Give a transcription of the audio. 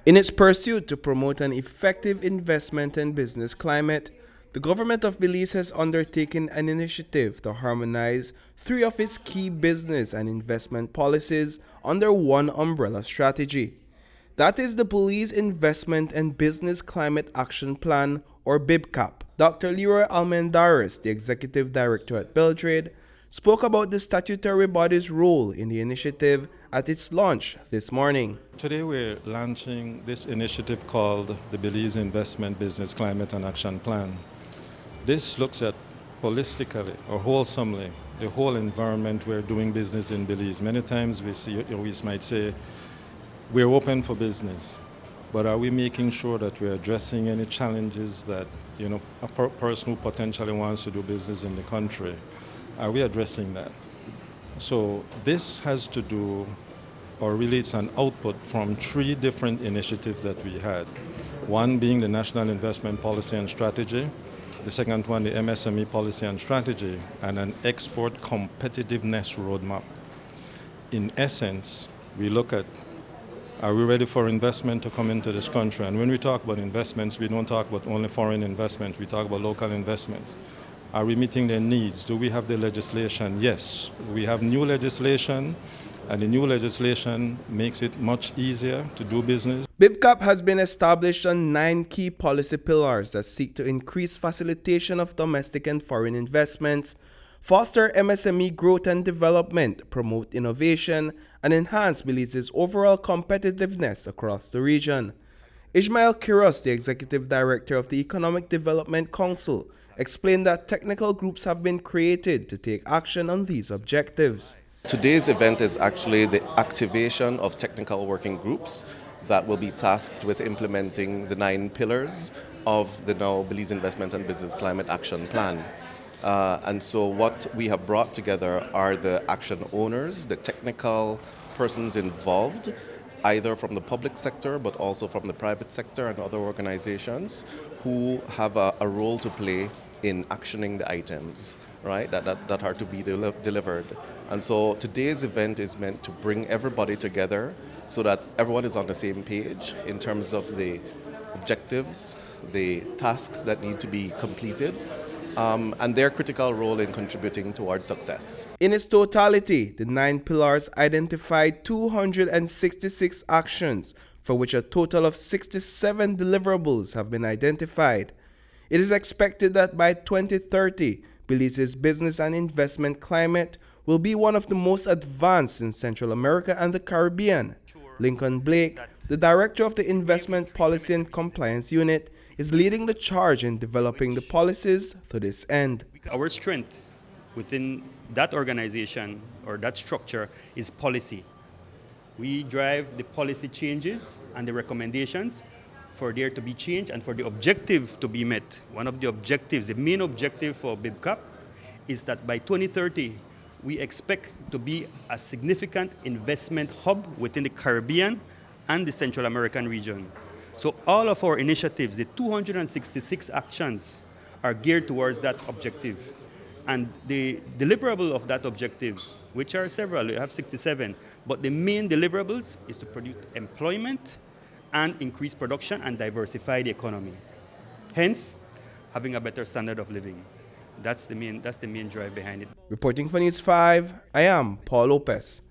In its pursuit to promote an effective investment and business climate, the Government of Belize has undertaken an initiative to harmonize three of its key business and investment policies under one umbrella strategy. That is the Belize Investment and Business Climate Action Plan, or BIBCAP. Dr. Leroy Almendares, the Executive Director at BELTRAIDE, spoke about the statutory body's role in the initiative at its launch this morning. Today we're launching this initiative called the Belize Investment, Business Climate and Action Plan. This looks at holistically or wholesomely the whole environment we're doing business in Belize. Many times we might say we're open for business, but are we making sure that we're addressing any challenges that a person who potentially wants to do business in the country? Are we addressing that? So this has to do, or really it's an output from three different initiatives that we had. One being the National Investment Policy and Strategy, the second one the MSME Policy and Strategy, and an Export Competitiveness Roadmap. In essence, we look at, are we ready for investment to come into this country? And when we talk about investments, we don't talk about only foreign investments, we talk about local investments. Are we meeting their needs? Do we have the legislation? Yes, we have new legislation, and the new legislation makes it much easier to do business. BIBCAP has been established on 9 key policy pillars that seek to increase facilitation of domestic and foreign investments, foster MSME growth and development, promote innovation, and enhance Belize's overall competitiveness across the region. Ismail Kiros, the Executive Director of the Economic Development Council, explained that technical groups have been created to take action on these objectives. Today's event is actually the activation of technical working groups that will be tasked with implementing the 9 pillars of the now Belize Investment and Business Climate Action Plan. And so what we have brought together are the action owners, the technical persons involved, either from the public sector but also from the private sector and other organizations who have a role to play in actioning the items, right, that are to be delivered. And so today's event is meant to bring everybody together so that everyone is on the same page in terms of the objectives, the tasks that need to be completed, and their critical role in contributing towards success. In its totality, the 9 pillars identified 266 actions, for which a total of 67 deliverables have been identified. It is expected that by 2030, Belize's business and investment climate will be one of the most advanced in Central America and the Caribbean. Lincoln Blake, the Director of the Investment Policy and Compliance Unit, is leading the charge in developing the policies to this end. Our strength within that organization or that structure is policy. We drive the policy changes and the recommendations for there to be change and for the objective to be met. One of the objectives, the main objective for BIBCAP, is that by 2030, we expect to be a significant investment hub within the Caribbean and the Central American region. So all of our initiatives, the 266 actions, are geared towards that objective. And the deliverable of that objectives, which are several, we have 67, but the main deliverables is to produce employment and increase production and diversify the economy. Hence, having a better standard of living. That's the main drive behind it. Reporting for News 5, I am Paul Lopez.